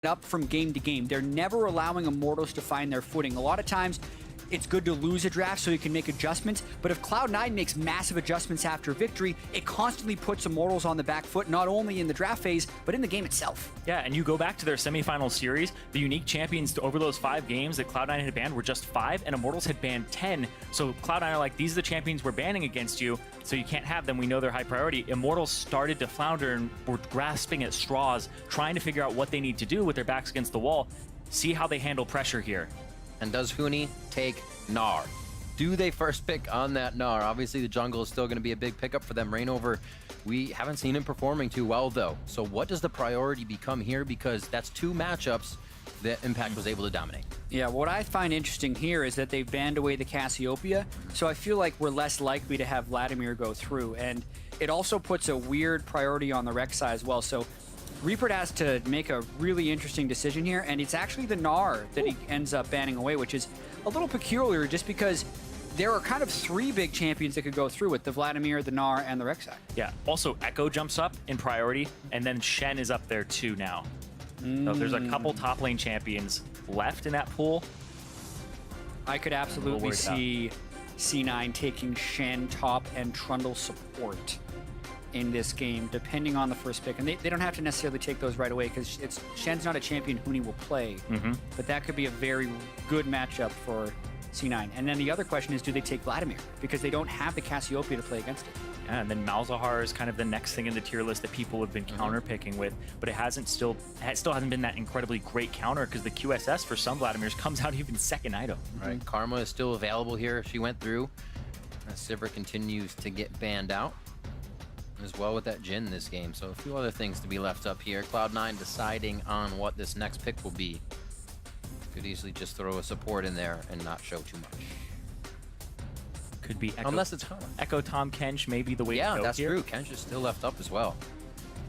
up from game to game. They're never allowing Immortals to find their footing. A lot of times, it's good to lose a draft so you can make adjustments, but if Cloud9 makes massive adjustments after victory, it constantly puts Immortals on the back foot, not only in the draft phase, but in the game itself. Yeah, and you go back to their semifinal series, the unique champions over those 5 games that Cloud9 had banned were just 5, and Immortals had banned 10. So Cloud9 are like, these are the champions we're banning against you, so you can't have them. We know they're high priority. Immortals started to flounder and were grasping at straws, trying to figure out what they need to do with their backs against the wall. See how they handle pressure here. And does Huni take Gnar? Do they first pick on that Gnar? Obviously, the jungle is still going to be a big pickup for them. ReignOver, we haven't seen him performing too well, though. So what does the priority become here? Because that's 2 matchups that Impact was able to dominate. Yeah, what I find interesting here is that they've banned away the Cassiopeia, so I feel like we're less likely to have Vladimir go through. And it also puts a weird priority on the RekSai as well. So Reaper has to make a really interesting decision here, and it's actually the Gnar that he ends up banning away, which is a little peculiar just because there are kind of 3 big champions that could go through with the Vladimir, the Gnar, and the RekSai. Yeah, also Echo jumps up in priority, and then Shen is up there too now. So there's a couple top lane champions left in that pool. I could absolutely see C9 taking Shen top and Trundle support in this game, depending on the first pick. And they don't have to necessarily take those right away because Shen's not a champion Huni will play. But that could be a very good matchup for C9. And then the other question is, do they take Vladimir? Because they don't have the Cassiopeia to play against it. Yeah, and then Malzahar is kind of the next thing in the tier list that people have been counter-picking with, but it still hasn't been that incredibly great counter because the QSS for some Vladimirs comes out even second item. Right, Karma is still available here. She went through. Sivir continues to get banned out as well with that Jhin this game. So a few other things to be left up here. Cloud9 deciding on what this next pick will be. Could easily just throw a support in there and not show too much. Could be Echo, unless it's Hana. Echo Tom Kench may be the way to go here. Yeah, that's true. Kench is still left up as well.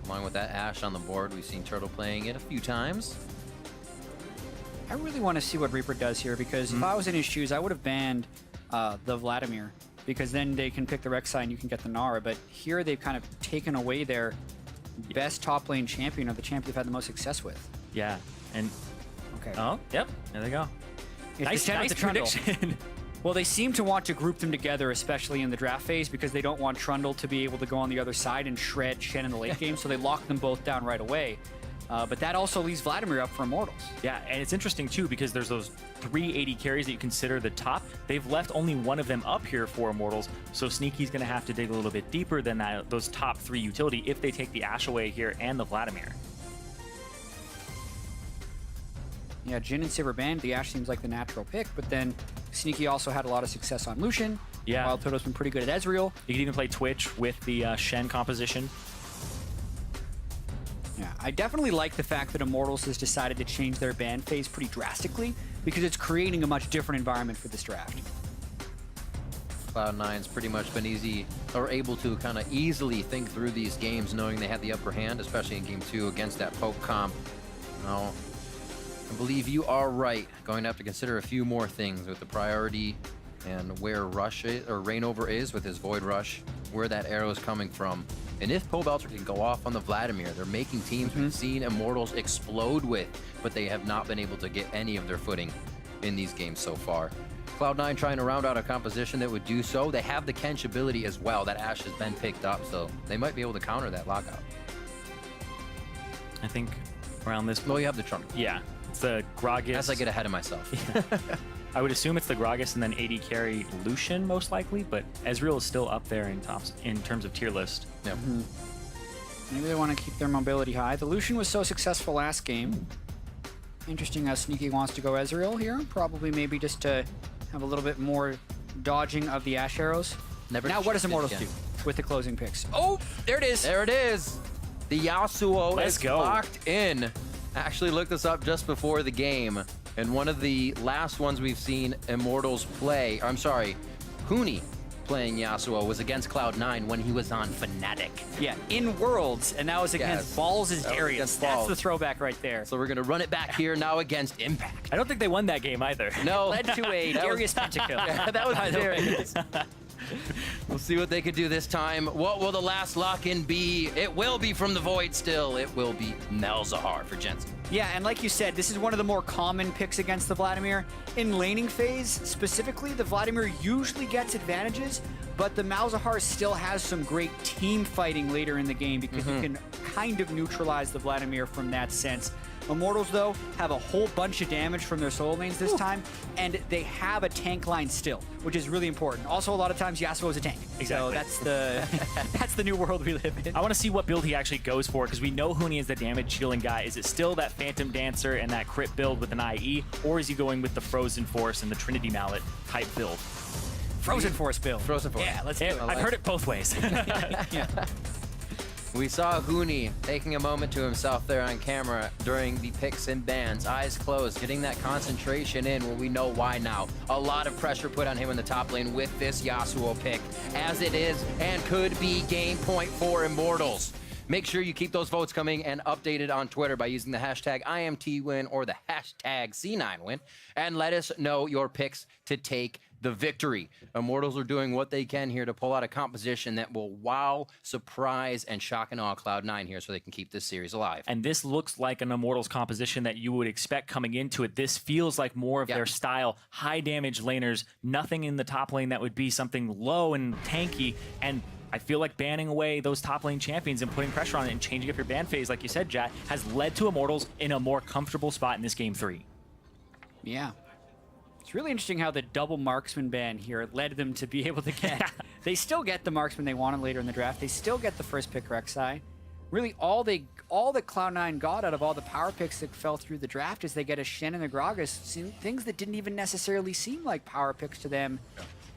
Along with that Ashe on the board, we've seen Turtle playing it a few times. I really want to see what Reaper does here because if I was in his shoes, I would have banned the Vladimir because then they can pick the RekSai and you can get the Gnar. But here they've kind of taken away their best top lane champion or the champion they've had the most success with. Yeah, and okay. Oh, yep, there they go. Nice prediction. Well, they seem to want to group them together, especially in the draft phase, because they don't want Trundle to be able to go on the other side and shred Shen in the late game, so they lock them both down right away. But that also leaves Vladimir up for Immortals. Yeah, and it's interesting, too, because there's those 3 AD carries that you consider the top. They've left only one of them up here for Immortals, so Sneaky's going to have to dig a little bit deeper than those top 3 utility if they take the Ashe away here and the Vladimir. Yeah, Jhin and Sivir banned. The Ashe seems like the natural pick, but then Sneaky also had a lot of success on Lucian. Yeah. WildTurtle's been pretty good at Ezreal. You can even play Twitch with the Shen composition. Yeah, I definitely like the fact that Immortals has decided to change their ban phase pretty drastically because it's creating a much different environment for this draft. Cloud9's pretty much been able to kind of easily think through these games knowing they had the upper hand, especially in Game 2 against that poke comp. Now, I believe you are right. Going to have to consider a few more things with the priority and where Rush is, or ReignOver is with his Void Rush, where that arrow is coming from. And if Pobelter can go off on the Vladimir, they're making teams we've seen Immortals explode with, but they have not been able to get any of their footing in these games so far. Cloud9 trying to round out a composition that would do so. They have the Kench ability as well. That Ashe has been picked up, so they might be able to counter that lockout. I think around this... Well, you have the Trundle. Yeah. It's the Gragas. As I get ahead of myself. I would assume it's the Gragas and then AD carry Lucian most likely, but Ezreal is still up there in terms of tier list. Yeah. Maybe they want to keep their mobility high. The Lucian was so successful last game. Interesting how Sneaky wants to go Ezreal here. Probably maybe just to have a little bit more dodging of the Ashe arrows. Now what does Immortals do with the closing picks? Oh, there it is. There it is. The Yasuo is locked in. I actually looked this up just before the game, and one of the last ones we've seen Immortals play, Huni playing Yasuo was against Cloud9 when he was on Fnatic. Yeah, in Worlds, and that was against Balls' Darius. That's the throwback right there. So we're going to run it back here now against Impact. I don't think they won that game either. No. Led to a Darius pentakill. Yeah, that was Darius. We'll see what they could do this time. What will the last lock-in be? It will be from the Void still. It will be Malzahar for Jensen. Yeah, and like you said, this is one of the more common picks against the Vladimir. In laning phase, specifically, the Vladimir usually gets advantages, but the Malzahar still has some great team fighting later in the game because you can kind of neutralize the Vladimir from that sense. Immortals, though, have a whole bunch of damage from their solo lanes this time, and they have a tank line still, which is really important. Also, a lot of times, Yasuo is a tank. Exactly. So that's the new world we live in. I want to see what build he actually goes for, because we know Huni is the damage healing guy. Is it still that Phantom Dancer and that crit build with an IE, or is he going with the Frozen Force and the Trinity Mallet type build? Frozen Force build. Frozen Force. Yeah, let's do it. I've heard it both ways. Yeah. We saw Huni taking a moment to himself there on camera during the picks and bans, eyes closed, getting that concentration in. Well, we know why now. A lot of pressure put on him in the top lane with this Yasuo pick, as it is and could be game point for Immortals. Make sure you keep those votes coming and updated on Twitter by using the hashtag IMTWin or the hashtag C9Win, and let us know your picks to take the victory. Immortals are doing what they can here to pull out a composition that will wow, surprise, and shock and awe Cloud9 here so they can keep this series alive. And this looks like an Immortals composition that you would expect coming into it. This feels like more of their style. High damage laners, nothing in the top lane that would be something low and tanky. And I feel like banning away those top lane champions and putting pressure on it and changing up your ban phase, like you said, Jatt, has led to Immortals in a more comfortable spot in this game 3. Yeah. It's really interesting how the double marksman ban here led them to be able to get... They still get the marksman they wanted later in the draft. They still get the first pick RekSai. Really, all that Cloud9 got out of all the power picks that fell through the draft is they get a Shen and a Gragas, things that didn't even necessarily seem like power picks to them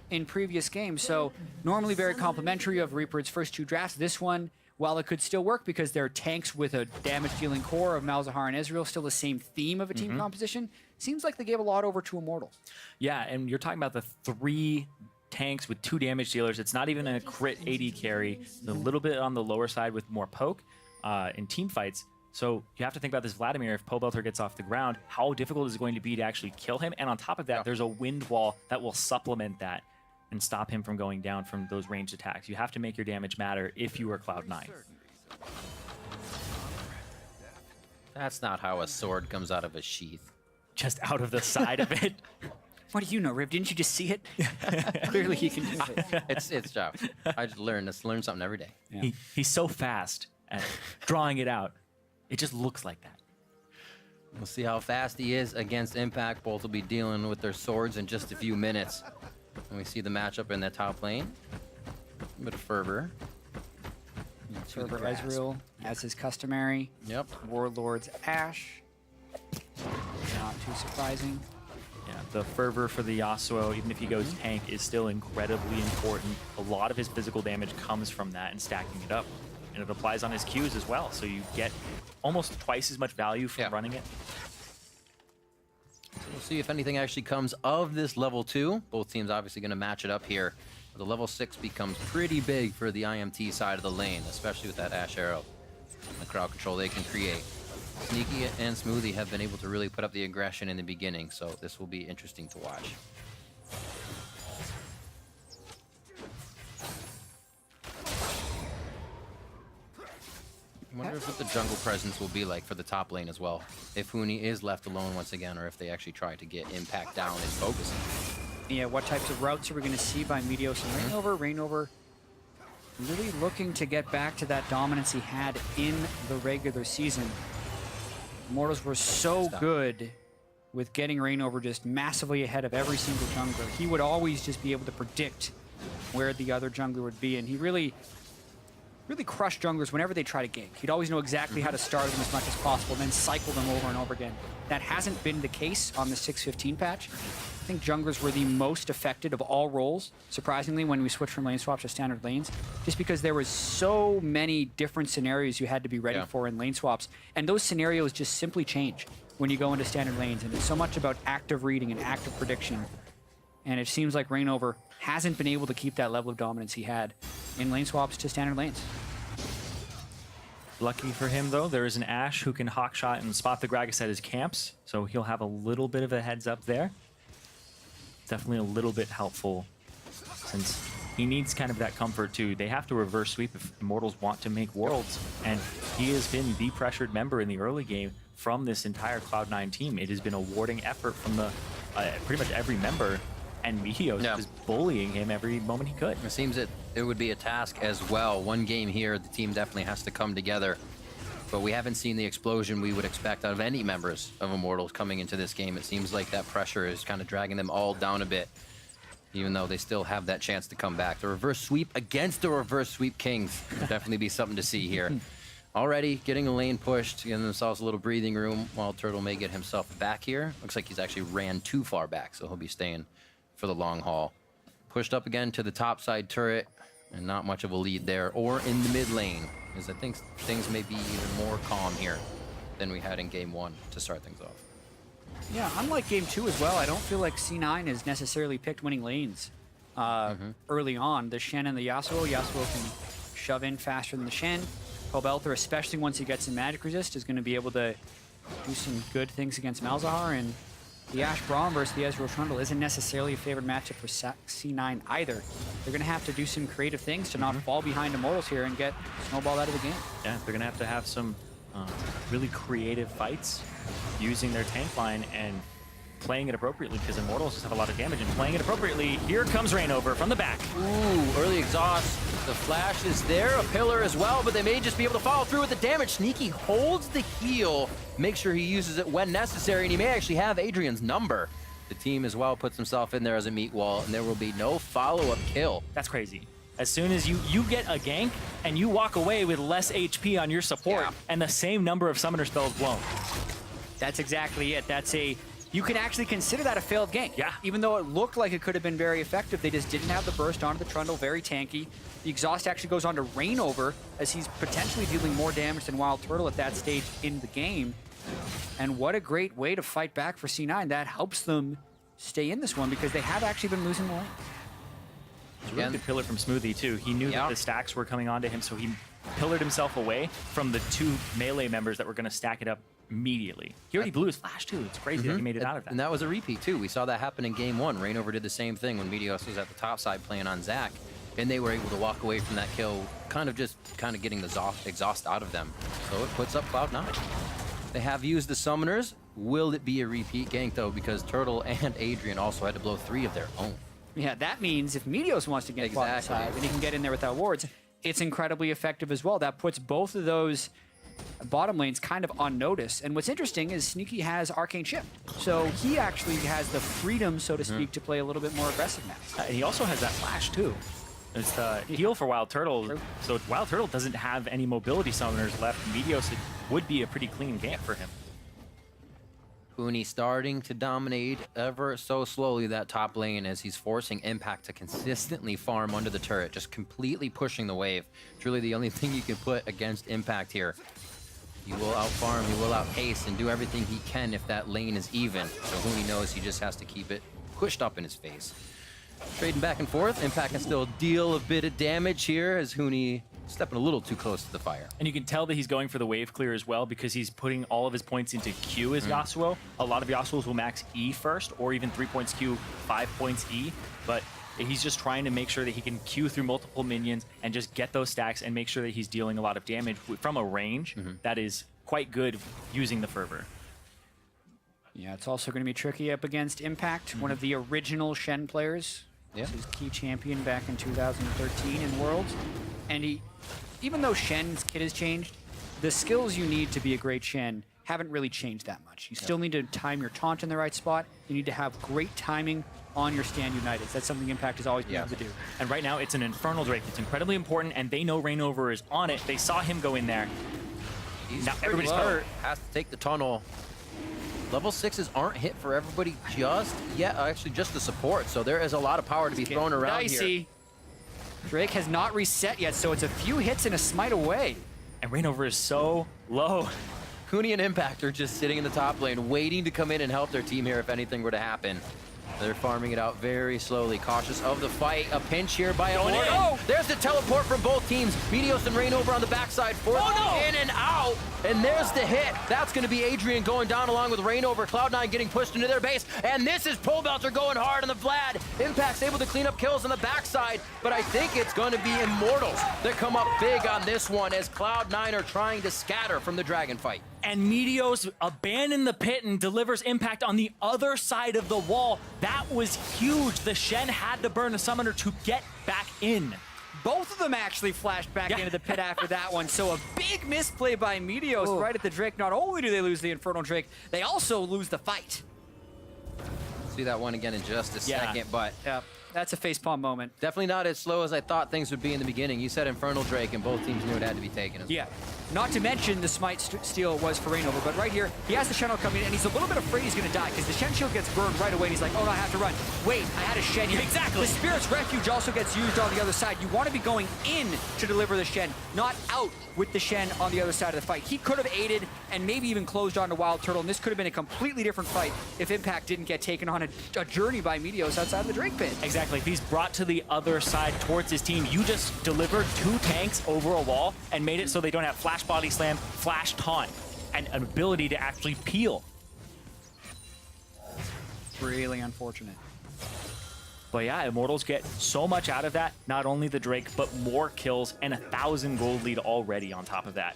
in previous games. So normally very complimentary of Reaper's first 2 drafts. This one, while it could still work because they're tanks with a damage-dealing core of Malzahar and Ezreal, still the same theme of a team composition, seems like they gave a lot over to Immortals. Yeah, and you're talking about the 3 tanks with 2 damage dealers. It's not even a crit AD carry. It's a little bit on the lower side with more poke in team fights. So you have to think about this Vladimir. If Pobelter gets off the ground, how difficult is it going to be to actually kill him? And on top of that, there's a wind wall that will supplement that and stop him from going down from those ranged attacks. You have to make your damage matter if you are Cloud9. That's not how a sword comes out of a sheath. Just out of the side of it. What do you know, Riv? Didn't you just see it? Clearly he can do it. It's job. I just learn something every day. Yeah. He's so fast at drawing it out. It just looks like that. We'll see how fast he is against Impact. Both will be dealing with their swords in just a few minutes. And we see the matchup in the top lane. A bit of fervor. Fervor Ezreal, as is customary. Yep. Warlord's Ashe. Not too surprising. Yeah, the fervor for the Yasuo, even if he goes tank, is still incredibly important. A lot of his physical damage comes from that and stacking it up. And it applies on his Qs as well, so you get almost twice as much value from running it. So we'll see if anything actually comes of this level 2. Both teams obviously going to match it up here. The level 6 becomes pretty big for the IMT side of the lane, especially with that Ashe arrow and the crowd control they can create. Sneaky and Smoothie have been able to really put up the aggression in the beginning, so this will be interesting to watch. I wonder what the jungle presence will be like for the top lane as well. If Huni is left alone once again, or if they actually try to get Impact down and focus. Yeah, what types of routes are we going to see by Meteos and ReignOver? ReignOver really looking to get back to that dominance he had in the regular season. Immortals were so good with getting ReignOver just massively ahead of every single jungler. He would always just be able to predict where the other jungler would be, and he really crushed junglers whenever they try to gank. He'd always know exactly how to start them as much as possible and then cycle them over and over again. That hasn't been the case on the 6.15 patch. I think junglers were the most affected of all roles, surprisingly, when we switched from lane swaps to standard lanes, just because there was so many different scenarios you had to be ready for in lane swaps, and those scenarios just simply change when you go into standard lanes, and it's so much about active reading and active prediction, and it seems like ReignOver hasn't been able to keep that level of dominance he had in lane swaps to standard lanes. Lucky for him, though, there is an Ashe who can hawkshot and spot the Gragas at his camps, so he'll have a little bit of a heads up there. Definitely a little bit helpful, since he needs kind of that comfort too. They have to reverse sweep if Immortals want to make Worlds, and he has been the pressured member in the early game from this entire Cloud9 team. It has been a warding effort from the pretty much every member, and Meteos is bullying him every moment he could. It seems that it would be a task as well. One game here, the team definitely has to come together, but we haven't seen the explosion we would expect out of any members of Immortals coming into this game. It seems like that pressure is kind of dragging them all down a bit, even though they still have that chance to come back. The reverse sweep against the reverse sweep Kings would definitely be something to see here. Already getting a lane pushed, giving themselves a little breathing room. WildTurtle may get himself back here. Looks like he's actually ran too far back, so he'll be staying for the long haul. Pushed up again to the top side turret, and not much of a lead there, or in the mid lane, as I think things may be even more calm here than we had in game 1 to start things off. Yeah, unlike game 2 as well, I don't feel like C9 has necessarily picked winning lanes early on. The Shen and the Yasuo can shove in faster than the Shen. Pobelter, especially once he gets some magic resist, is going to be able to do some good things against Malzahar, and the Ashe Braum versus the Ezreal Trundle isn't necessarily a favored matchup for C9 either. They're going to have to do some creative things to not fall behind Immortals here and get snowballed out of the game. Yeah, they're going to have some really creative fights using their tank line and playing it appropriately, because Immortals just have a lot of damage, and playing it appropriately. Here comes ReignOver from the back. Ooh, early exhaust. The flash is there, a pillar as well, but they may just be able to follow through with the damage. Sneaky holds the heal, make sure he uses it when necessary, and he may actually have Adrian's number. The team as well puts himself in there as a meat wall, and there will be no follow-up kill. That's crazy. As soon as you get a gank and you walk away with less HP on your support and the same number of summoner spells blown. That's exactly it. You can actually consider that a failed gank. Yeah. Even though it looked like it could have been very effective, they just didn't have the burst onto the Trundle, very tanky. The exhaust actually goes on to ReignOver, as he's potentially dealing more damage than WildTurtle at that stage in the game. And what a great way to fight back for C9. That helps them stay in this one, because they have actually been losing the lane. It's a really good pillar from Smoothie too. He knew that the stacks were coming onto him, so he pillared himself away from the 2 melee members that were going to stack it up immediately. He already blew his flash too. It's crazy that he made it out of that. And that was a repeat too. We saw that happen in game 1. ReignOver did the same thing when Meteos was at the top side playing on Zac, and they were able to walk away from that kill, kind of getting the exhaust out of them. So it puts up Cloud9. They have used the summoners. Will it be a repeat gank though? Because Turtle and Adrian also had to blow 3 of their own. Yeah, that means if Meteos wants to get Cloud side and he can get in there without wards, it's incredibly effective as well. That puts both of those bottom lanes kind of on notice. And what's interesting is Sneaky has Arcane Shift, so he actually has the freedom, so to speak, to play a little bit more aggressive now. He also has that flash too. It's the heal for WildTurtle, so WildTurtle doesn't have any mobility summoners left. Meteos would be a pretty clean gank for him. Huni starting to dominate ever so slowly that top lane, as he's forcing Impact to consistently farm under the turret, just completely pushing the wave. Truly the only thing you can put against Impact here. He will outfarm, he will outpace, and do everything he can if that lane is even. So Huni knows he just has to keep it pushed up in his face. Trading back and forth, Impact can still deal a bit of damage here, as Huni stepping a little too close to the fire. And you can tell that he's going for the wave clear as well, because he's putting all of his points into Q as Yasuo. A lot of Yasuos will max E first, or even 3 points Q, 5 points E, but he's just trying to make sure that he can Q through multiple minions and just get those stacks and make sure that he's dealing a lot of damage from a range that is quite good using the Fervor. Yeah, it's also going to be tricky up against Impact, one of the original Shen players. Yeah. His key champion back in 2013 in Worlds. And even though Shen's kit has changed, the skills you need to be a great Shen haven't really changed that much. You still need to time your taunt in the right spot. You need to have great timing on your stand united. That's something Impact has always been able to do. And right now, it's an Infernal Drake. It's incredibly important, and they know ReignOver is on it. They saw him go in there. Now everybody's hurt. Has to take the tunnel. Level 6s aren't hit for everybody just yet, actually just the support, so there is a lot of power to be thrown around here. Drake has not reset yet, so it's a few hits and a smite away. And ReignOver is so low. Huni and Impact are just sitting in the top lane, waiting to come in and help their team here if anything were to happen. They're farming it out very slowly, cautious of the fight. A pinch here by Immortals. in. There's the teleport from both teams. Meteos and ReignOver on the backside. In and out. And there's the hit. That's going to be Adrian going down along with ReignOver. Cloud9 getting pushed into their base. And this is Pobelter going hard on the Vlad. Impact's able to clean up kills on the backside. But I think it's going to be Immortals that come up big on this one as Cloud9 are trying to scatter from the dragon fight. And Meteos abandons the pit and delivers impact on the other side of the wall. That was huge. The Shen had to burn a summoner to get back in. Both of them actually flashed back into the pit after that one. So a big misplay by Meteos right at the Drake. Not only do they lose the Infernal Drake, they also lose the fight. See that one again in just a second, but Yeah, that's a facepalm moment. definitely not as slow as I thought things would be in the beginning. You said Infernal Drake, and both teams knew it had to be taken. Yeah. Not to mention the smite steal was for ReignOver, but right here, he has the Shen coming in, and he's a little bit afraid he's going to die, because the Shen shield gets burned right away, and he's like, oh no, I have to run. Wait, I had a Shen here. Exactly. The Spirit's Refuge also gets used on the other side. You want to be going in to deliver the Shen, not out with the Shen on the other side of the fight. He could have aided and maybe even closed on to WildTurtle, and this could have been a completely different fight if Impact didn't get taken on a journey by Meteos outside the Drake pit. Exactly. If he's brought to the other side towards his team, you just delivered 2 tanks over a wall and made it so they don't have flash body slam, flash taunt, and an ability to actually peel. Really unfortunate. But yeah, Immortals get so much out of that. Not only the Drake, but more kills and 1,000 gold lead already on top of that.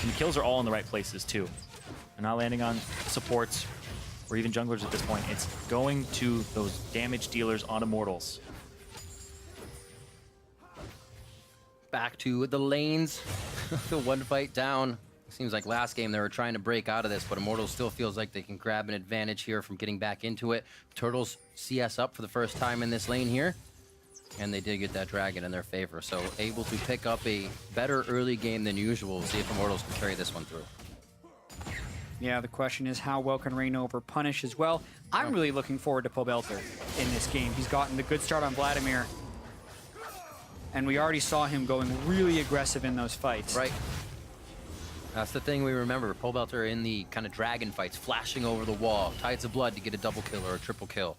And the kills are all in the right places too. They're not landing on supports or even junglers at this point. It's going to those damage dealers on Immortals. Back to the lanes. The one fight down. Seems like last game they were trying to break out of this, but Immortals still feels like they can grab an advantage here from getting back into it. Turtles CS up for the first time in this lane here, and they did get that dragon in their favor, so able to pick up a better early game than usual. See if Immortals can carry this one through. Yeah, the question is how well can ReignOver punish as well. I'm really looking forward to Pobelter in this game. He's gotten the good start on Vladimir, and we already saw him going really aggressive in those fights. Right. That's the thing we remember. Pobelter in the kind of dragon fights, flashing over the wall, Tides of Blood to get a double kill or a triple kill.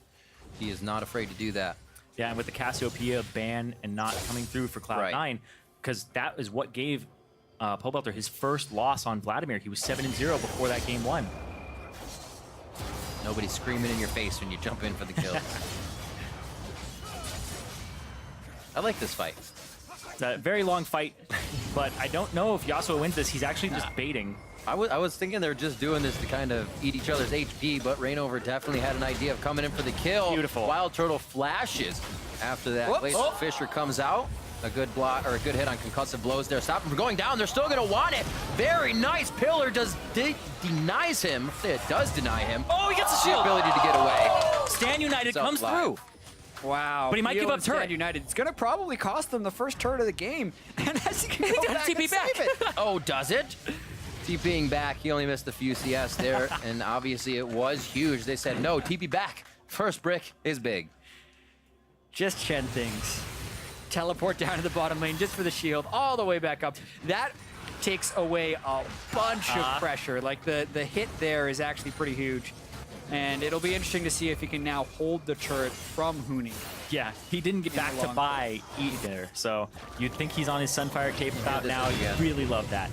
He is not afraid to do that. Yeah, and with the Cassiopeia ban and not coming through for Cloud9, because that is what gave Pobelter his first loss on Vladimir. He was 7-0 before that game 1. Nobody's screaming in your face when you jump in for the kill. I like this fight. It's a very long fight, but I don't know if Yasuo wins this. He's actually just baiting. I was thinking they're just doing this to kind of eat each other's HP, but ReignOver definitely had an idea of coming in for the kill. Beautiful. WildTurtle flashes after that. Whoops. Wait, Fisher comes out. A good block or a good hit on concussive blows there. Stop him from going down. They're still going to want it. Very nice. Pillar denies him. It does deny him. Oh, he gets the shield. The ability to get away. Stand United comes through. Wow. But he might give up turret. United. It's going to probably cost them the first turret of the game. And as he can go back TP and back. save it. Oh, does it? TPing back. He only missed a few CS there, and obviously it was huge. They said, no, TP back. First brick is big. Just Shen things. Teleport down to the bottom lane just for the shield, all the way back up. That takes away a bunch of pressure. Like the hit there is actually pretty huge. And it'll be interesting to see if he can now hold the turret from Huni. Yeah, he didn't get back to buy either, so you'd think he's on his Sunfire cape about now. You really love that.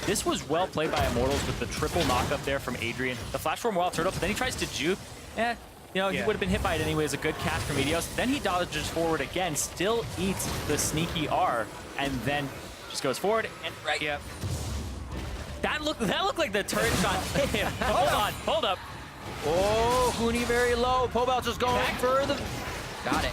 This was well played by Immortals with the triple knockup there from Adrian. The flash from WildTurtle, but then he tries to juke. You know, he would have been hit by it anyways. A good catch from Meteos. Then he dodges forward again, still eats the sneaky R, and then just goes forward and right. Yep. That looked like the turret shot hit him. Hold up. Oh, Huni very low. Pobelter's going for the... Got it.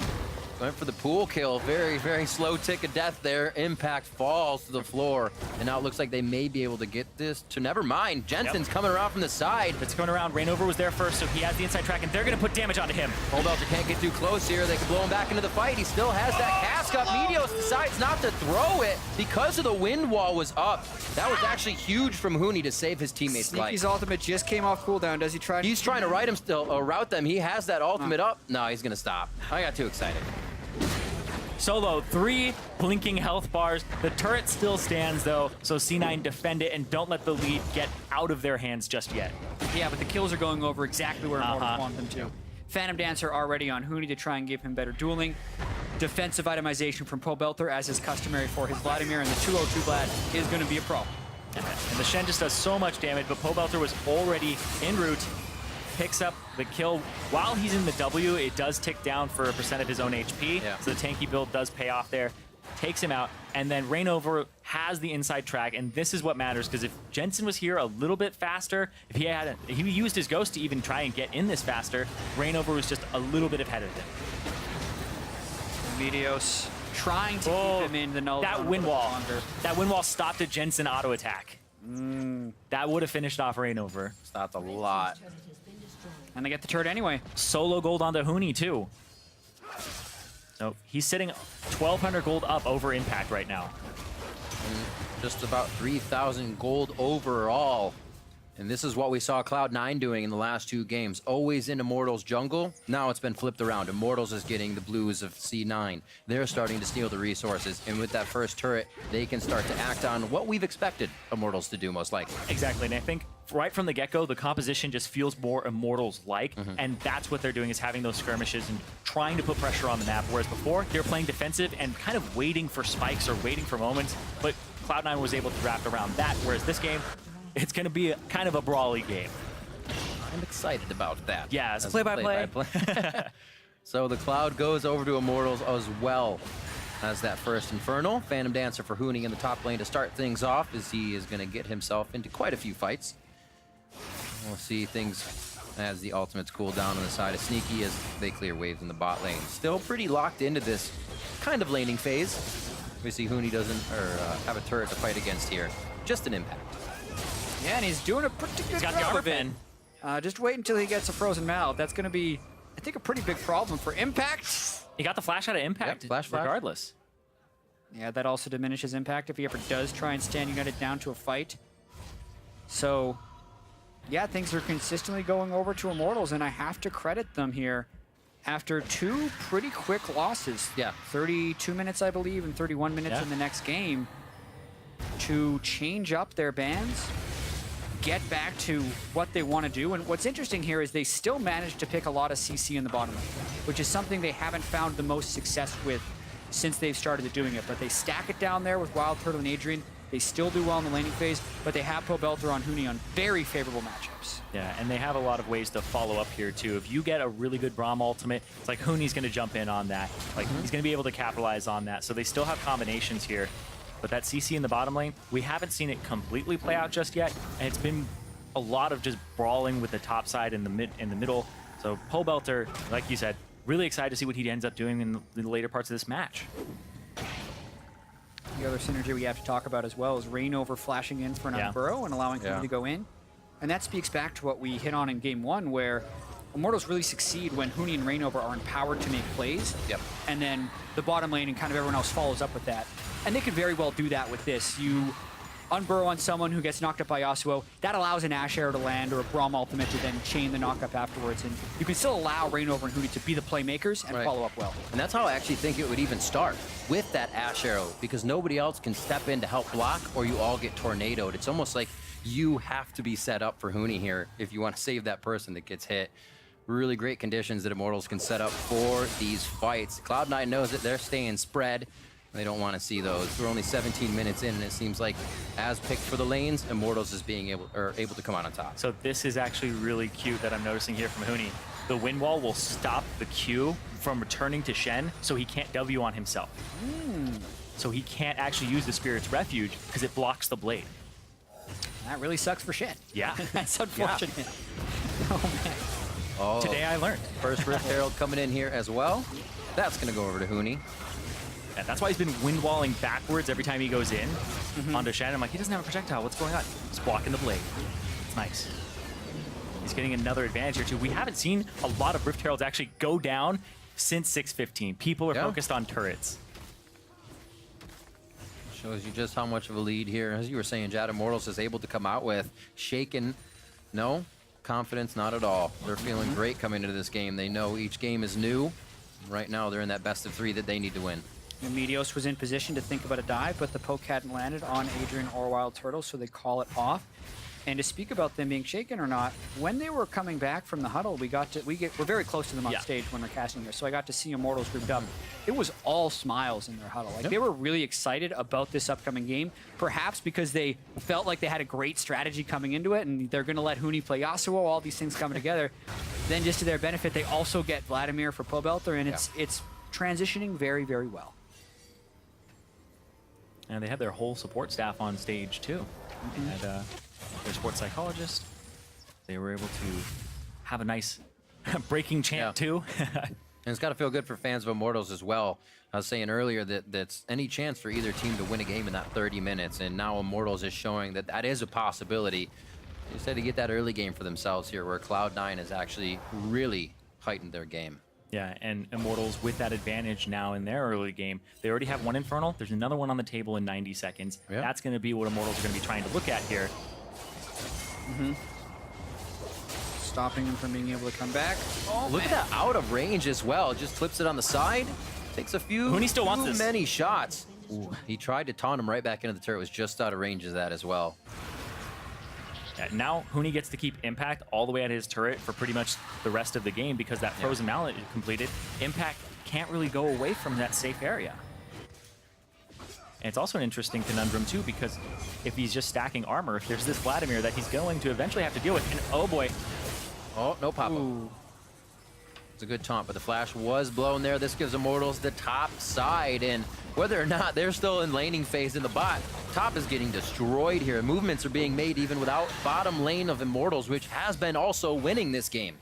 Went for the pool kill. Very, very slow tick of death there. Impact falls to the floor. And now it looks like they may be able to get this to... Never mind. Jensen's coming around from the side. It's going around. ReignOver was there first, so he has the inside track, and they're going to put damage onto him. Pobelter can't get too close here. They can blow him back into the fight. He still has that cask up. Meteos decides not to throw it because of the wind wall was up. That was actually huge from Huni to save his teammates' life. Sneaky's ultimate just came off cooldown. Does he try? He's trying to route them. He has that ultimate up. No, he's going to stop. I got too excited. Solo, 3 blinking health bars. The turret still stands though, so C9 defend it and don't let the lead get out of their hands just yet. Yeah, but the kills are going over exactly where Immortals want them to. Phantom Dancer already on Huni to try and give him better dueling. Defensive itemization from Pobelter, as is customary for his Vladimir, and the 202 Vlad is going to be a problem. And the Shen just does so much damage, but Pobelter was already en route. Picks up the kill. While he's in the W, it does tick down for a % of his own HP, so the tanky build does pay off there. Takes him out, and then ReignOver has the inside track, and this is what matters, because if Jensen was here a little bit faster, if he used his Ghost to even try and get in this faster, ReignOver was just a little bit ahead of him. Meteos trying to keep him in the null. That wind wall. That wind wall stopped a Jensen auto attack. That would have finished off ReignOver. Stopped a lot. And they get the turret anyway. Solo gold onto Huni too. So he's sitting 1,200 gold up over Impact right now. And just about 3,000 gold overall. And this is what we saw Cloud9 doing in the last 2 games. Always in Immortals jungle. Now it's been flipped around. Immortals is getting the blues of C9. They're starting to steal the resources. And with that first turret, they can start to act on what we've expected Immortals to do most likely. Exactly, and I think right from the get-go, the composition just feels more Immortals-like, and that's what they're doing, is having those skirmishes and trying to put pressure on the map, whereas before, they were playing defensive and kind of waiting for spikes or waiting for moments, but Cloud9 was able to draft around that, whereas this game, it's going to be kind of a brawly game. I'm excited about that. Yeah, it's play-by-play. So the Cloud goes over to Immortals as well as that first Infernal. Phantom Dancer for Huni in the top lane to start things off, as he is going to get himself into quite a few fights. We'll see things as the ultimates cool down on the side of Sneaky as they clear waves in the bot lane. Still pretty locked into this kind of laning phase. We see Huni doesn't have a turret to fight against here. Just an impact. Yeah, and he's doing a pretty good job of it. Just wait until he gets a frozen mouth. That's going to be, I think, a pretty big problem for Impact. He got the flash out of Impact, regardless. Yeah, that also diminishes Impact if he ever does try and stand United down to a fight. So, yeah, things are consistently going over to Immortals, and I have to credit them here. After 2 pretty quick losses, 32 minutes, I believe, and 31 minutes in the next game, to change up their bans, get back to what they want to do. And what's interesting here is they still managed to pick a lot of CC in the bottom lane, which is something they haven't found the most success with since they've started doing it. But they stack it down there with WildTurtle and Adrian. They still do well in the laning phase, but they have Pobelter on Huni on very favorable matchups. Yeah, and they have a lot of ways to follow up here too. If you get a really good Braum ultimate, it's like Huni's going to jump in on that. Like he's going to be able to capitalize on that. So they still have combinations here. But that CC in the bottom lane, we haven't seen it completely play out just yet, and it's been a lot of just brawling with the top side in the middle. So Pobelter, like you said, really excited to see what he ends up doing in the later parts of this match. The other synergy we have to talk about as well is ReignOver flashing in for an Unburrow and allowing him to go in. And that speaks back to what we hit on in game 1, where Immortals really succeed when Huni and ReignOver are empowered to make plays. And then the bottom lane and kind of everyone else follows up with that. And they could very well do that with this. You unburrow on someone who gets knocked up by Yasuo, that allows an Ashe arrow to land or a Braum ultimate to then chain the knockup afterwards. And you can still allow ReignOver and Huni to be the playmakers and follow up well. And that's how I actually think it would even start, with that Ashe arrow, because nobody else can step in to help block, or you all get tornadoed. It's almost like you have to be set up for Huni here if you want to save that person that gets hit. Really great conditions that Immortals can set up for these fights. Cloud9 knows that they're staying spread. They don't want to see those. We're only 17 minutes in, and it seems like, as picked for the lanes, Immortals is able to come out on top. So this is actually really cute that I'm noticing here from Huni. The wind wall will stop the Q from returning to Shen, so he can't W on himself. So he can't actually use the Spirit's Refuge because it blocks the blade. That really sucks for Shen. Yeah. That's unfortunate. Oh, man. Oh, Today I learned. First Rift Herald coming in here as well. That's going to go over to Huni. Yeah, that's why he's been wind walling backwards every time he goes in onto Shen. I'm like, he doesn't have a projectile. What's going on? He's blocking the blade. It's nice. He's getting another advantage here, too. We haven't seen a lot of Rift Heralds actually go down since 6:15. People are focused on turrets. Shows you just how much of a lead here. As you were saying, Jatt, Immortals is able to come out with shaken. No confidence, not at all. They're feeling great coming into this game. They know each game is new. Right now, they're in that best of 3 that they need to win. And Meteos was in position to think about a dive, but the poke hadn't landed on Adrian or WildTurtle, so they call it off. And to speak about them being shaken or not, when they were coming back from the huddle, we're very close to them on stage when they're casting here. So I got to see Immortals grouped up. It was all smiles in their huddle. Like they were really excited about this upcoming game, perhaps because they felt like they had a great strategy coming into it, and they're going to let Huni play Yasuo, all these things coming together. Then just to their benefit, they also get Vladimir for Pobelter, and it's transitioning very, very well. And they had their whole support staff on stage too. And their sports psychologist. They were able to have a nice breaking chant too. And it's got to feel good for fans of Immortals as well. I was saying earlier that that's any chance for either team to win a game in that 30 minutes, and now Immortals is showing that that is a possibility. They said to get that early game for themselves here, where Cloud9 has actually really heightened their game. Yeah, and Immortals with that advantage now in their early game. They already have one Infernal. There's another one on the table in 90 seconds. Yeah. That's going to be what Immortals are going to be trying to look at here. Stopping him from being able to come back. Oh, Look at that out of range as well. Just flips it on the side. Takes a few Huni still wants this. many shots. Ooh, he tried to taunt him right back into the turret. Was just out of range of that as well. Yeah, now Huni gets to keep Impact all the way at his turret for pretty much the rest of the game because that Frozen Mallet is completed. Impact can't really go away from that safe area. And it's also an interesting conundrum too, because if he's just stacking armor, there's this Vladimir that he's going to eventually have to deal with. And oh boy. Oh, no pop-up. It's a good taunt, but the flash was blown there. This gives Immortals the top side, and whether or not they're still in laning phase in the bot, top is getting destroyed here. Movements are being made even without bottom lane of Immortals, which has been also winning this game.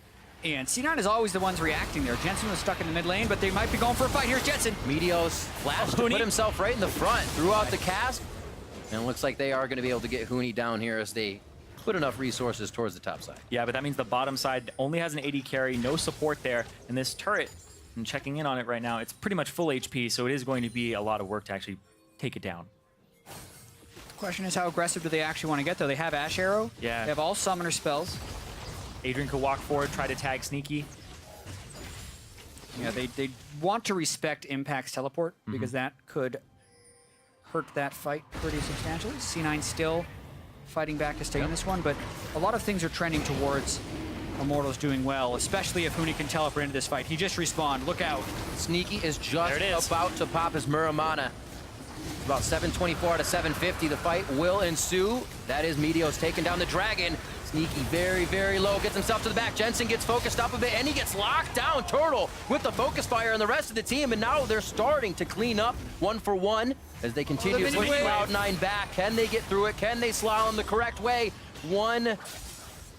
And C9 is always the ones reacting there. Jensen was stuck in the mid lane, but they might be going for a fight. Here's Jensen. Meteos flashed to put himself right in the front, threw out the cast, and it looks like they are going to be able to get Huni down here as they put enough resources towards the top side. Yeah, but that means the bottom side only has an AD carry, no support there. And this turret, I'm checking in on it right now, it's pretty much full HP, so it is going to be a lot of work to actually take it down. The question is, how aggressive do they actually want to get, though? They have Ashe Arrow. Yeah. They have all summoner spells. Adrian could walk forward, try to tag Sneaky. Yeah, they want to respect Impact's teleport, because that could hurt that fight pretty substantially. C9 still fighting back to stay in this one, but a lot of things are trending towards Immortals doing well, especially if Huni can teleport into this fight. He just respawned. Look out. Sneaky is just about to pop his Muramana. About 724 out of 750. The fight will ensue. That is Meteos taking down the dragon. Sneaky very, very low. Gets himself to the back. Jensen gets focused up a bit, and he gets locked down. Turtle with the focus fire and the rest of the team, and now they're starting to clean up one for one as they continue to push Cloud9 back. Can they get through it? Can they slalom the correct way? One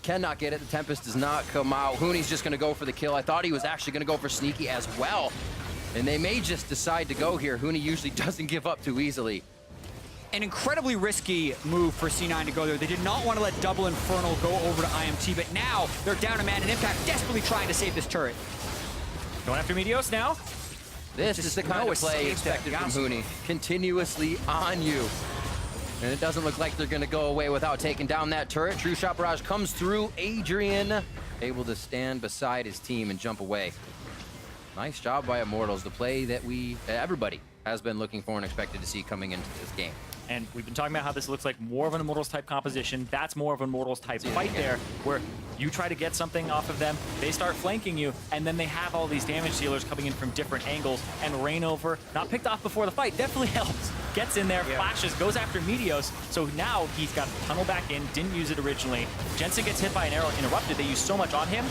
cannot get it. The Tempest does not come out. Huni's just going to go for the kill. I thought he was actually going to go for Sneaky as well. And they may just decide to go here. Huni usually doesn't give up too easily. An incredibly risky move for C9 to go there. They did not want to let Double Infernal go over to IMT, but now they're down a man, and Impact desperately trying to save this turret. Going after Meteos now. This is the kind of play expected from Huni. Continuously on you. And it doesn't look like they're going to go away without taking down that turret. True Shot Barrage comes through. Adrian able to stand beside his team and jump away. Nice job by Immortals. The play that everybody has been looking for and expected to see coming into this game. And we've been talking about how this looks like more of an Immortals type composition. That's more of an Immortals type fight there, where you try to get something off of them, they start flanking you, and then they have all these damage dealers coming in from different angles. And ReignOver, not picked off before the fight, definitely helps. Gets in there, flashes, goes after Meteos. So now he's got to tunnel back in, didn't use it originally. Jensen gets hit by an arrow, interrupted. They use so much on him,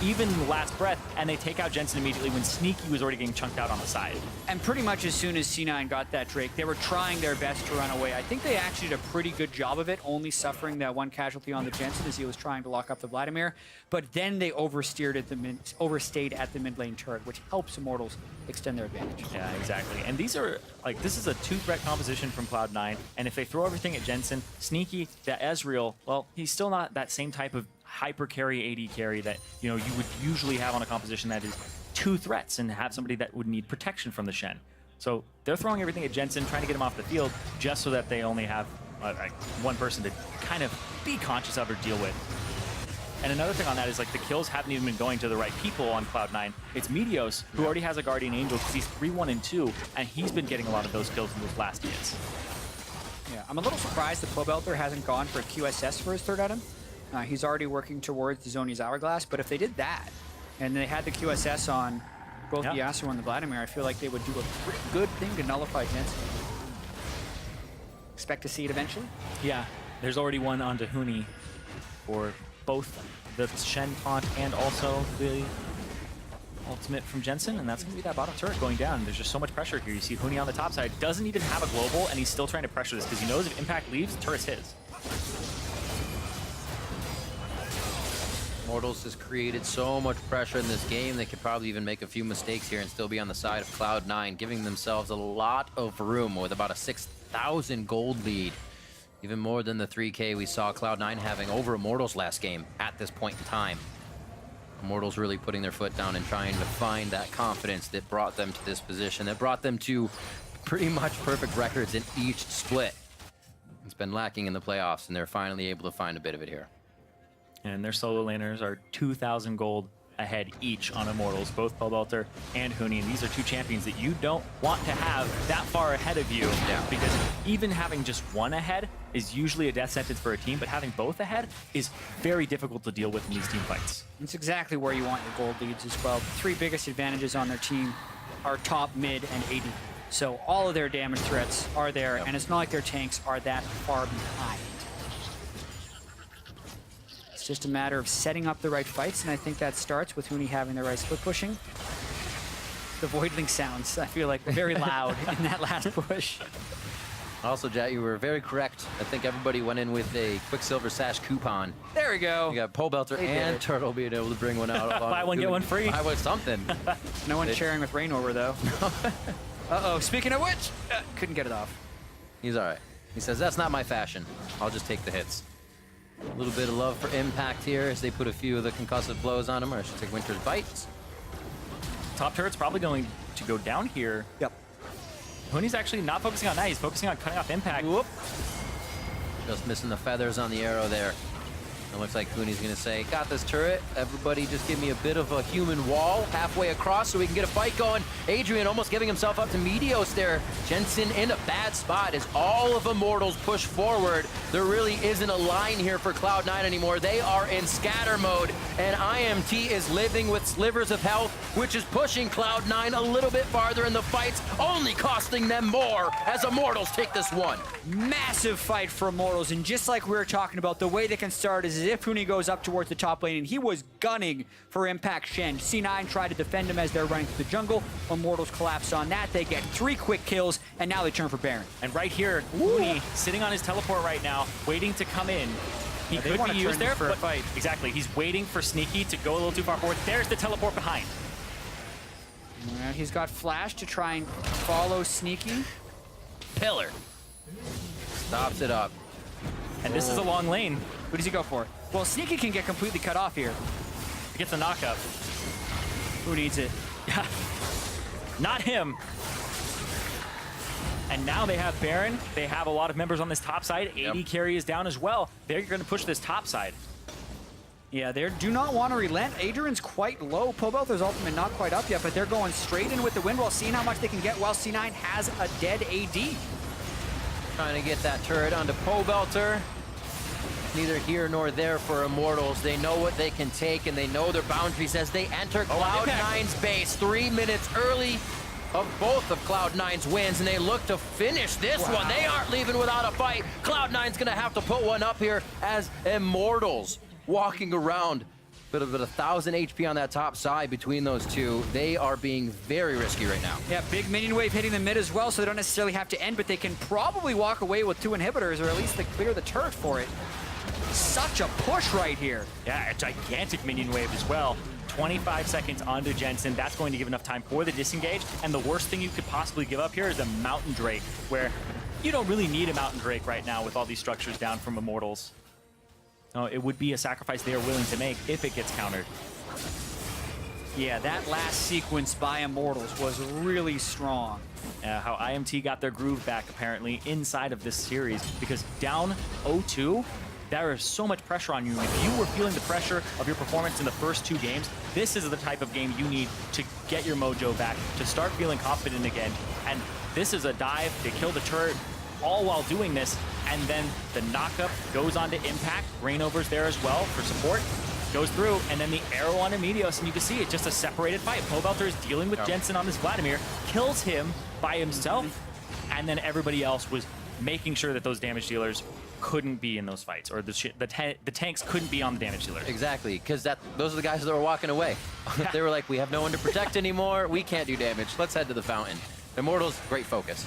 even in the last breath, and they take out Jensen immediately when Sneaky was already getting chunked out on the side. And pretty much as soon as C9 got that Drake, they were trying their best to run away. I think they actually did a pretty good job of it, only suffering that one casualty on the Jensen as he was trying to lock up the Vladimir. But then they overstayed at the mid lane turret, which helps Immortals extend their advantage. Yeah, exactly. And these are, like, this is a two-threat composition from Cloud9, and if they throw everything at Jensen, Sneaky, that Ezreal, well, he's still not that same type of hyper carry, AD carry that, you know, you would usually have on a composition that is two threats and have somebody that would need protection from the Shen. So they're throwing everything at Jensen, trying to get him off the field, just so that they only have one person to kind of be conscious of or deal with. And another thing on that is like the kills haven't even been going to the right people on Cloud9. It's Meteos, who already has a Guardian Angel because he's 3-1 and 2, and he's been getting a lot of those kills in those last hits. Yeah, I'm a little surprised that Pobelter hasn't gone for a QSS for his third item. He's already working towards the Zhonya's Hourglass, but if they did that, and they had the QSS on both the Yasuo and the Vladimir, I feel like they would do a pretty good thing to nullify Jensen. Expect to see it eventually? Yeah, there's already one onto Huni for both the Shen taunt and also the ultimate from Jensen, and that's going to be that bottom turret going down. There's just so much pressure here. You see Huni on the top side, doesn't even have a global, and he's still trying to pressure this because he knows if Impact leaves, turret's his. Immortals has created so much pressure in this game, they could probably even make a few mistakes here and still be on the side of Cloud9, giving themselves a lot of room with about a 6,000 gold lead. Even more than the 3K we saw Cloud9 having over Immortals last game at this point in time. Immortals really putting their foot down and trying to find that confidence that brought them to this position, that brought them to pretty much perfect records in each split. It's been lacking in the playoffs, and they're finally able to find a bit of it here. And their solo laners are 2,000 gold ahead each on Immortals, both Pobelter and Huni. And these are two champions that you don't want to have that far ahead of you. Yeah. Because even having just one ahead is usually a death sentence for a team, but having both ahead is very difficult to deal with in these team fights. It's exactly where you want your gold leads as well. The three biggest advantages on their team are top, mid, and AD. So all of their damage threats are there, and it's not like their tanks are that far behind. It's just a matter of setting up the right fights, and I think that starts with Huni having the right split pushing. The Voidling sounds, I feel like, very loud in that last push. Also, Jatt, you were very correct. I think everybody went in with a Quicksilver Sash coupon. There we go. You got Pobelter and Turtle being able to bring one out. Buy one, get one free. Buy one something. No one sharing with ReignOver, though. Uh-oh, speaking of which, couldn't get it off. He's all right. He says, that's not my fashion. I'll just take the hits. A little bit of love for Impact here as they put a few of the concussive blows on him, or I should take Winter's Bites. Top turret's probably going to go down here. Yep. Huni's actually not focusing on that. He's focusing on cutting off Impact. Whoop. Just missing the feathers on the arrow there. It looks like Huni's going to say, got this turret. Everybody just give me a bit of a human wall halfway across so we can get a fight going. Adrian almost giving himself up to Meteos there. Jensen in a bad spot as all of Immortals push forward. There really isn't a line here for Cloud9 anymore. They are in scatter mode, and IMT is living with slivers of health, which is pushing Cloud9 a little bit farther in the fights, only costing them more as Immortals take this one. Massive fight for Immortals, and just like we were talking about, the way they can start is if Huni goes up towards the top lane, and he was gunning for Impact Shen. C9 tried to defend him as they're running through the jungle. Immortals collapse on that. They get 3 quick kills, and now they turn for Baron. And right here, Huni sitting on his teleport right now, waiting to come in. He could be used there, for a but fight. Exactly. He's waiting for Sneaky to go a little too far forward. There's the teleport behind. He's got Flash to try and follow Sneaky. Pillar. Stops it up. And this is a long lane. Who does he go for? Well, Sneaky can get completely cut off here. He gets a knockup. Who needs it? Not him. And now they have Baron. They have a lot of members on this top side. AD carry is down as well. They're going to push this top side. Yeah, they do not want to relent. Adrian's quite low. Pobelter's ultimate not quite up yet, but they're going straight in with the wind while seeing how much they can get while C9 has a dead AD. Trying to get that turret onto Pobelter. Neither here nor there for Immortals. They know what they can take, and they know their boundaries as they enter Cloud9's base 3 minutes early of both of Cloud9's wins, and they look to finish this one. They aren't leaving without a fight. Cloud9's going to have to put one up here as Immortals walking around. Bit of 1,000 HP on that top side between those two. They are being very risky right now. Yeah, big minion wave hitting the mid as well, so they don't necessarily have to end, but they can probably walk away with 2 inhibitors, or at least they clear the turret for it. Such a push right here. Yeah, a gigantic minion wave as well. 25 seconds onto Jensen. That's going to give enough time for the disengage. And the worst thing you could possibly give up here is a Mountain Drake, where you don't really need a Mountain Drake right now with all these structures down from Immortals. No, it would be a sacrifice they are willing to make if it gets countered. Yeah, that last sequence by Immortals was really strong. How IMT got their groove back, apparently, inside of this series. Because down 0-2, there is so much pressure on you. If you were feeling the pressure of your performance in the first 2 games, this is the type of game you need to get your mojo back, to start feeling confident again. And this is a dive, they kill the turret, all while doing this, and then the knockup goes on to impact. ReignOver's there as well for support. Goes through, and then the arrow on Meteos, and you can see it's just a separated fight. Pobelter is dealing with Jensen on this Vladimir, kills him by himself, and then everybody else was making sure that those damage dealers couldn't be in those fights, or the tanks couldn't be on the damage dealer. Exactly, because those are the guys that were walking away. They were like, we have no one to protect anymore. We can't do damage. Let's head to the fountain. Immortals, great focus.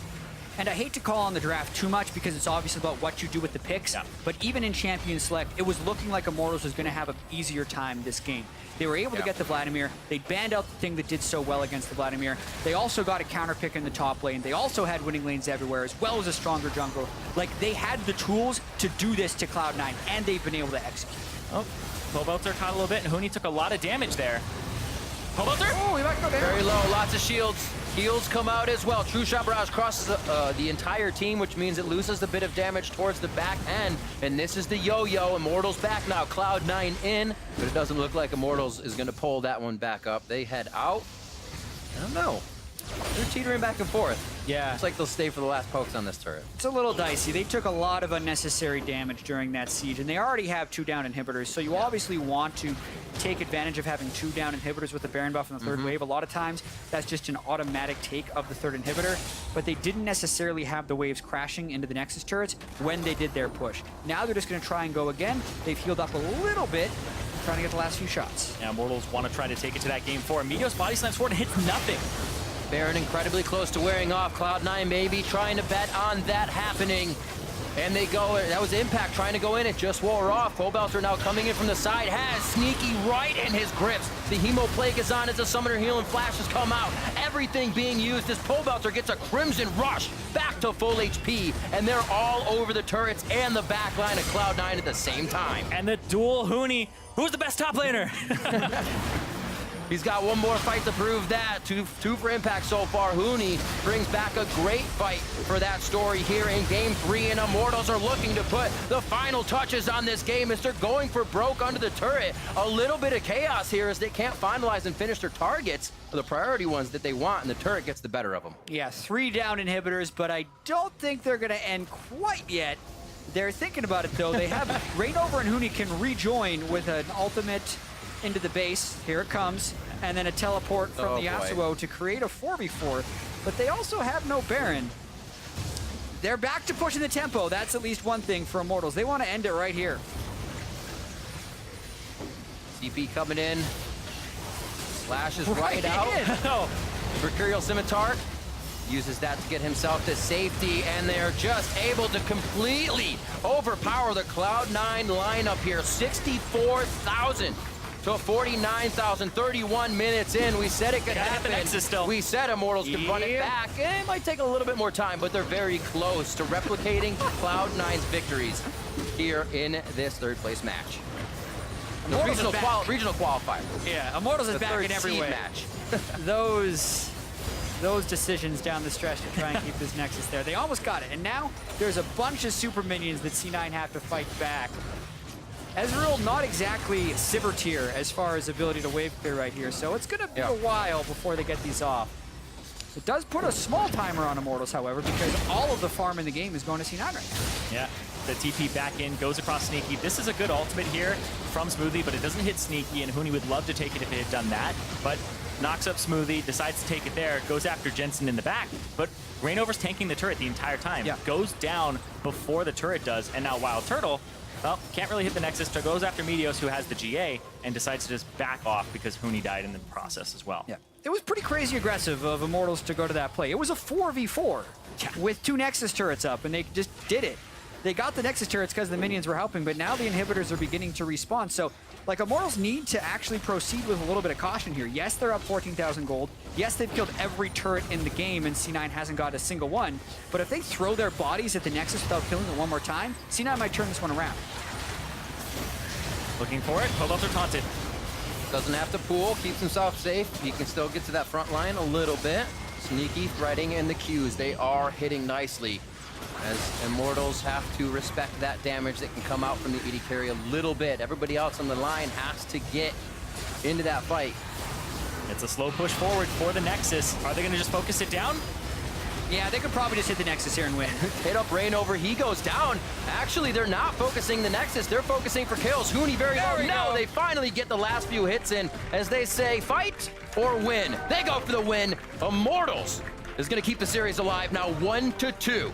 And I hate to call on the draft too much because it's obviously about what you do with the picks, but even in Champion Select, it was looking like Immortals was going to have an easier time this game. They were able to get the Vladimir. They banned out the thing that did so well against the Vladimir. They also got a counter pick in the top lane. They also had winning lanes everywhere, as well as a stronger jungle. Like, they had the tools to do this to Cloud9, and they've been able to execute. Oh, Pobelter caught a little bit, and Huni took a lot of damage there. Pobelter? Oh, he might go down. Very low, lots of shields. Heals come out as well. True Shot Barrage crosses the entire team, which means it loses a bit of damage towards the back end. And this is the yo-yo. Immortals back now. Cloud9 in, but it doesn't look like Immortals is going to pull that one back up. They head out. I don't know. They're teetering back and forth. Yeah. Looks like they'll stay for the last pokes on this turret. It's a little dicey. They took a lot of unnecessary damage during that siege, and they already have 2 down inhibitors, so you obviously want to take advantage of having 2 down inhibitors with the Baron buff in the third wave. A lot of times, that's just an automatic take of the third inhibitor, but they didn't necessarily have the waves crashing into the Nexus turrets when they did their push. Now they're just going to try and go again. They've healed up a little bit, trying to get the last few shots. Yeah, Immortals want to try to take it to that game 4. Meteos body slams forward and hits nothing. Baron incredibly close to wearing off. Cloud9 maybe trying to bet on that happening. And they go, that was Impact trying to go in, it just wore off. Pobelter now coming in from the side, has Sneaky right in his grips. The Hemo Plague is on as a Summoner Heal and flashes come out. Everything being used as Pobelter gets a Crimson Rush back to full HP, and they're all over the turrets and the back line of Cloud9 at the same time. And the dual Huni, who's the best top laner? He's got one more fight to prove that. Two for Impact so far. Huni brings back a great fight for that story here in Game 3, and Immortals are looking to put the final touches on this game as they're going for broke under the turret. A little bit of chaos here as they can't finalize and finish their targets, the priority ones that they want, and the turret gets the better of them. Yeah, 3 down inhibitors, but I don't think they're going to end quite yet. They're thinking about it, though. They have ReignOver and Huni can rejoin with an ultimate into the base. Here it comes. And then a teleport from the Yasuo to create a 4v4. But they also have no Baron. They're back to pushing the tempo. That's at least one thing for Immortals. They want to end it right here. CP coming in. Slashes right out. Mercurial Scimitar uses that to get himself to safety, and they're just able to completely overpower the Cloud9 lineup here. 64,000 to 49,000, 31 minutes in. We said it could happen. We said Immortals could run it back. It might take a little bit more time, but they're very close to replicating Cloud9's victories here in this third place match. The regional qualifier. Yeah, Immortals is back in every way. Match. Those decisions down the stretch to try and keep this Nexus there. They almost got it, and now there's a bunch of super minions that C9 have to fight back. Ezreal not exactly Sivir tier as far as ability to wave clear right here, so it's going to be a while before they get these off. It does put a small timer on Immortals, however, because all of the farm in the game is going to C9 right now. Yeah, the TP back in, goes across Sneaky. This is a good ultimate here from Smoothie, but it doesn't hit Sneaky, and Huni would love to take it if it had done that, but knocks up Smoothie, decides to take it there, goes after Jensen in the back, but ReignOver's tanking the turret the entire time. Goes down before the turret does, and now WildTurtle, well, can't really hit the Nexus, so goes after Meteos, who has the GA, and decides to just back off because Huni died in the process as well. Yeah, it was pretty crazy aggressive of Immortals to go to that play. It was a 4v4 with 2 Nexus turrets up, and they just did it. They got the Nexus turrets because the minions were helping, but now the inhibitors are beginning to respawn. So, like, Immortals need to actually proceed with a little bit of caution here. Yes, they're up 14,000 gold. Yes, they've killed every turret in the game, and C9 hasn't got a single one. But if they throw their bodies at the Nexus without killing it one more time, C9 might turn this one around. Looking for it. Pobelter taunted. Doesn't have to pool, keeps himself safe. He can still get to that front line a little bit. Sneaky threading in the Qs. They are hitting nicely. as Immortals have to respect that damage that can come out from the AD carry a little bit. Everybody else on the line has to get into that fight. It's a slow push forward for the Nexus. Are they going to just focus it down? Yeah, they could probably just hit the Nexus here and win. Hit up ReignOver, he goes down. Actually, they're not focusing the Nexus, they're focusing for kills. Huni very low. No, they finally get the last few hits in as they say, fight or win. They go for the win. Immortals is gonna keep the series alive now 1-2.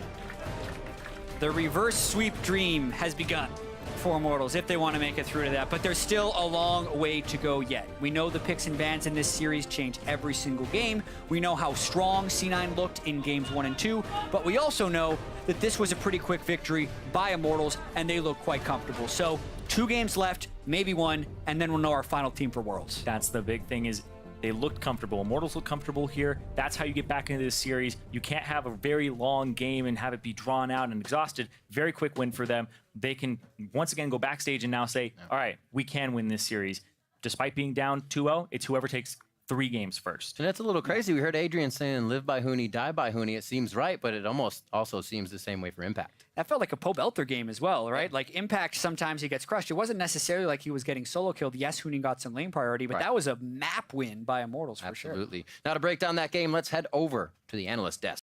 The reverse sweep dream has begun for Immortals if they want to make it through to that, but there's still a long way to go yet. We know the picks and bans in this series change every single game. We know how strong C9 looked in games 1 and 2, but we also know that this was a pretty quick victory by Immortals, and they look quite comfortable. So 2 games left, maybe 1, and then we'll know our final team for Worlds. That's the big thing, is they looked comfortable. Immortals look comfortable here. That's how you get back into this series. You can't have a very long game and have it be drawn out and exhausted. Very quick win for them. They can once again go backstage and now say, all right, we can win this series. Despite being down 2-0, it's whoever takes 3 games first. And that's a little crazy. We heard Adrian saying live by Huni, die by Huni. It seems right, but it almost also seems the same way for Impact. That felt like a Pobelter game as well, right? Like Impact, sometimes he gets crushed. It wasn't necessarily like he was getting solo killed. Yes, Huni got some lane priority, but that was a map win by Immortals for sure. Absolutely. Now to break down that game, let's head over to the analyst desk.